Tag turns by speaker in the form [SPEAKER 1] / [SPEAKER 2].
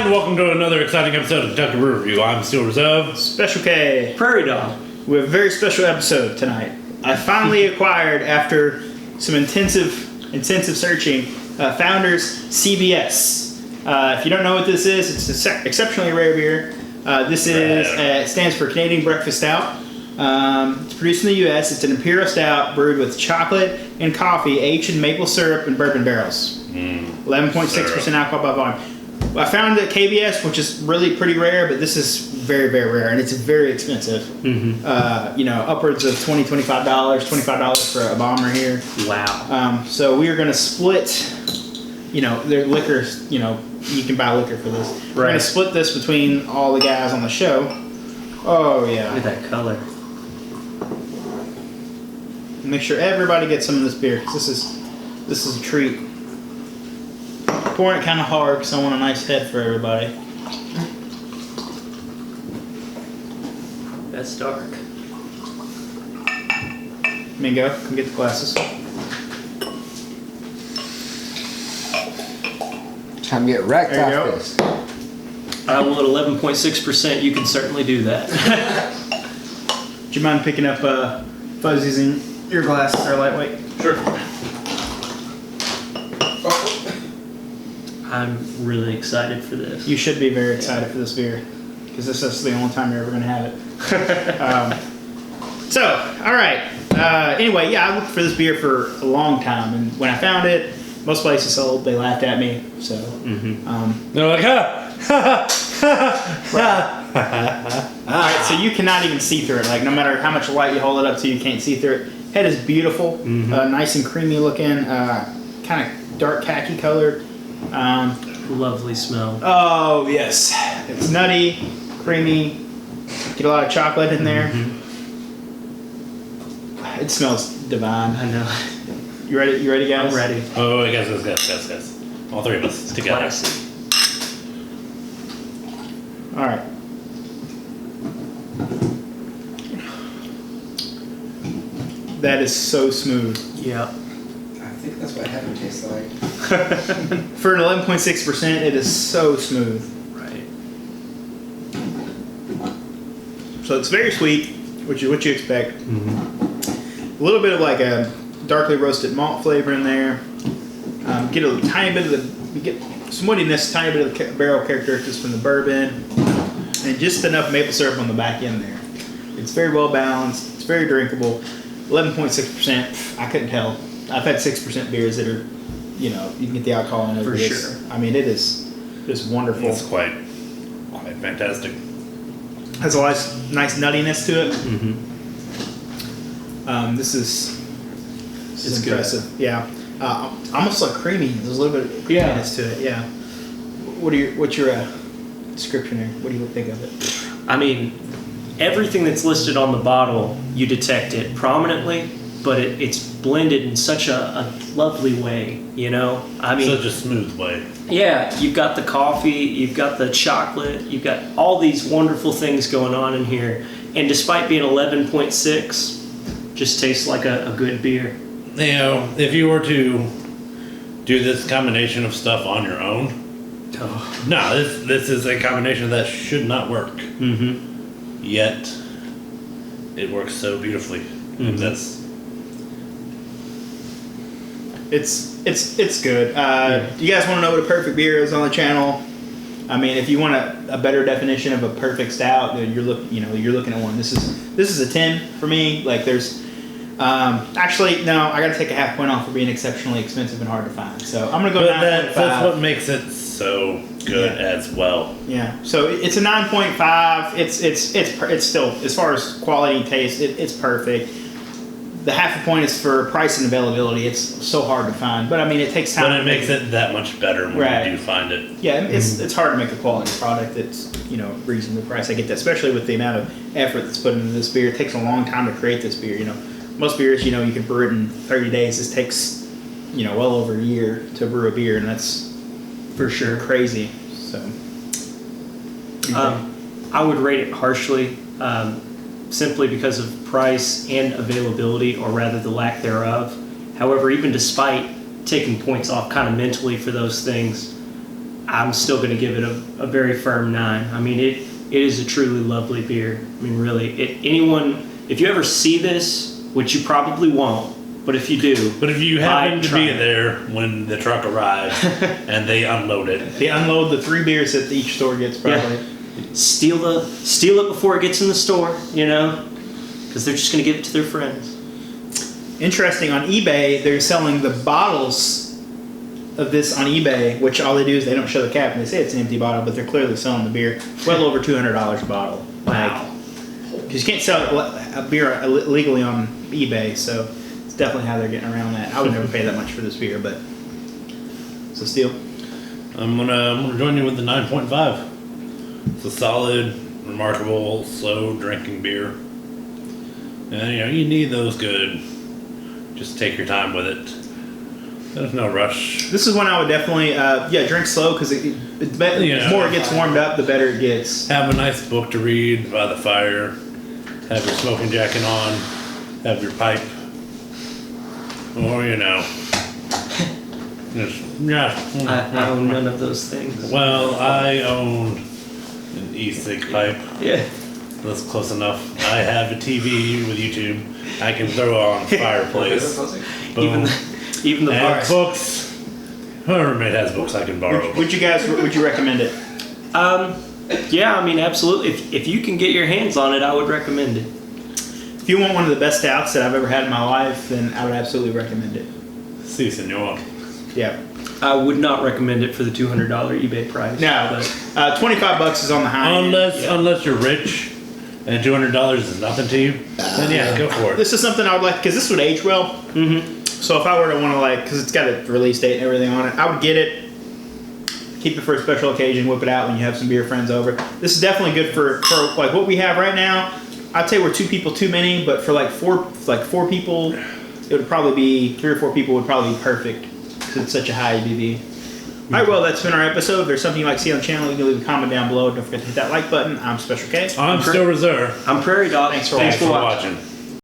[SPEAKER 1] And welcome to another exciting episode of Dr. Brew Review. I'm Steel Reserve.
[SPEAKER 2] Special K.
[SPEAKER 3] Prairie Dog.
[SPEAKER 2] We have a very special episode tonight. I finally acquired, after some intensive searching, Founders CBS. If you don't know what this is, it's an exceptionally rare beer. This is it stands for Canadian Breakfast Stout. It's produced in the U.S. It's an imperial stout brewed with chocolate and coffee, aged in maple syrup and bourbon barrels. 11.6% alcohol by volume. I found it at KBS, which is really pretty rare, but this is very, very rare, and it's very expensive. Upwards of $20, $25 for a bomber here.
[SPEAKER 3] Wow.
[SPEAKER 2] So we are going to split, their liquor, you can buy liquor for this. We're going to split this between all the guys on the show. Oh, yeah.
[SPEAKER 3] Look at that color.
[SPEAKER 2] Make sure everybody gets some of this beer, because this is a treat. Pouring it kind of hard because I want a nice head for everybody.
[SPEAKER 3] That's dark.
[SPEAKER 2] Mingo, come get the glasses.
[SPEAKER 4] Time to get wrecked
[SPEAKER 2] There you
[SPEAKER 4] off
[SPEAKER 2] go.
[SPEAKER 4] this.
[SPEAKER 3] I want 11.6%. You can certainly do that.
[SPEAKER 2] Do you mind picking up fuzzies in your glasses? They're lightweight.
[SPEAKER 1] Sure.
[SPEAKER 3] I'm really excited for this.
[SPEAKER 2] You should be very excited for this beer, because this is the only time you're ever going to have it. All right. Anyway, I looked for this beer for a long time, and when I found it, most places sold, they laughed at me. So,
[SPEAKER 1] They're like,
[SPEAKER 2] all right. So you cannot even see through it. Like, no matter how much light you hold it up to, you can't see through it. Head is beautiful, nice and creamy looking, kind of dark khaki colored.
[SPEAKER 3] Lovely smell.
[SPEAKER 2] Oh yes, it's nutty, creamy. Get a lot of chocolate in there. It smells divine.
[SPEAKER 3] I know.
[SPEAKER 2] You ready? You ready, guys?
[SPEAKER 3] I'm ready.
[SPEAKER 1] oh, guys. All three of us together.
[SPEAKER 3] Classy.
[SPEAKER 2] All right. That is so smooth.
[SPEAKER 3] Yeah.
[SPEAKER 4] I think that's what heaven tastes like.
[SPEAKER 2] For an 11.6%, it is so smooth.
[SPEAKER 3] Right.
[SPEAKER 2] So it's very sweet, which is what you expect. A little bit of like a darkly roasted malt flavor in there. Get a tiny bit of you get some woodiness, tiny bit of the barrel characteristics from the bourbon, and just enough maple syrup on the back end there. It's very well balanced. It's very drinkable. 11.6%. I couldn't tell. I've had 6% beers that are, you can get the alcohol in it.
[SPEAKER 3] For sure.
[SPEAKER 2] I mean, it is just wonderful.
[SPEAKER 1] It's quite fantastic.
[SPEAKER 2] Has a nice nuttiness to it. This is
[SPEAKER 3] It's good.
[SPEAKER 2] impressive. Yeah, almost like creamy. There's a little bit of creaminess to it. Yeah. What's your description here? What do you think of it?
[SPEAKER 3] I mean, everything that's listed on the bottle, you detect it prominently, but it's blended in such a lovely way, I mean,
[SPEAKER 1] Such a smooth way.
[SPEAKER 3] yeah, you've got the coffee, you've got the chocolate, you've got all these wonderful things going on in here, and despite being 11.6, just tastes like a good beer.
[SPEAKER 1] If you were to do this combination of stuff on your own, no, this is a combination that should not work. Yet, it works so beautifully. And
[SPEAKER 2] It's good. You guys want to know what a perfect beer is on the channel? I mean, if you want a better definition of a perfect stout, you're looking at one. This is a 10 for me. Like there's actually no, I got to take a half point off for being exceptionally expensive and hard to find. So I'm gonna go 9.5.
[SPEAKER 1] That's what makes it so good as well.
[SPEAKER 2] Yeah. So it's a 9.5. It's still, as far as quality and taste, it's perfect. The half a point is for price and availability. It's so hard to find, but I mean, it takes time.
[SPEAKER 1] But it makes it that much better when you do find it.
[SPEAKER 2] Yeah, it's hard to make a quality product that's reasonable price. I get that, especially with the amount of effort that's put into this beer. It takes a long time to create this beer. Most beers, you can brew it in 30 days. This takes, well over a year to brew a beer, and that's
[SPEAKER 3] For sure.
[SPEAKER 2] crazy. So,
[SPEAKER 3] I would rate it harshly, simply because of price and availability, or rather the lack thereof. However, even despite taking points off kind of mentally for those things, I'm still going to give it a very firm 9. I mean, it is a truly lovely beer. I mean, really, anyone, if you ever see this, which you probably won't, but if you do,
[SPEAKER 1] But if you happen to be there when the truck arrives and they unload it,
[SPEAKER 2] They unload the 3 beers that each store gets probably.
[SPEAKER 3] steal it before it gets in the store, you know, because they're just going to give it to their friends.
[SPEAKER 2] Interesting, on eBay, they're selling the bottles of this on eBay, which all they do is they don't show the cap and they say it's an empty bottle, but they're clearly selling the beer. Well over $200 a bottle.
[SPEAKER 3] Wow.
[SPEAKER 2] Because you can't sell a beer legally on eBay, so it's definitely how they're getting around that. I would never pay that much for this beer, but it's a steal.
[SPEAKER 1] I'm gonna join you with the 9.5. It's a solid, remarkable, slow drinking beer. And you need those good. Just take your time with it. There's no rush.
[SPEAKER 2] This is one I would definitely, drink slow because the more it gets warmed up, the better it gets.
[SPEAKER 1] Have a nice book to read by the fire. Have your smoking jacket on. Have your pipe. Or,
[SPEAKER 3] I own none of those things.
[SPEAKER 1] Well, I own an e-cig pipe.
[SPEAKER 3] Yeah.
[SPEAKER 1] That's close enough. I have a TV with YouTube. I can throw on the fireplace. Boom.
[SPEAKER 3] Even the
[SPEAKER 1] And
[SPEAKER 3] books.
[SPEAKER 1] books. My roommate has books I can borrow.
[SPEAKER 2] Would you recommend it?
[SPEAKER 3] Yeah, I mean, absolutely. If you can get your hands on it, I would recommend it.
[SPEAKER 2] If you want one of the best stouts that I've ever had in my life, then I would absolutely recommend it.
[SPEAKER 1] Si, senor.
[SPEAKER 2] Yeah.
[SPEAKER 3] I would not recommend it for the $200 eBay price.
[SPEAKER 2] No, but $25 is on the high end.
[SPEAKER 1] Unless you're rich and $200 is nothing to you, then yeah, go for it.
[SPEAKER 2] This is something I would like, because this would age well.
[SPEAKER 3] Mm-hmm.
[SPEAKER 2] So if I were to want to because it's got a release date and everything on it, I would get it, keep it for a special occasion, whip it out when you have some beer friends over. This is definitely good for like what we have right now. I'd say we're 2 people too many, but for four people, it would probably be 3 or 4 people would probably be perfect because it's such a high ABV. All right, well, that's been our episode. If there's something you'd like to see on the channel, you can leave a comment down below. Don't forget to hit that like button. I'm Special K.
[SPEAKER 1] I'm still reserved.
[SPEAKER 3] I'm Prairie Dog.
[SPEAKER 2] Thanks for
[SPEAKER 1] Thanks for watching.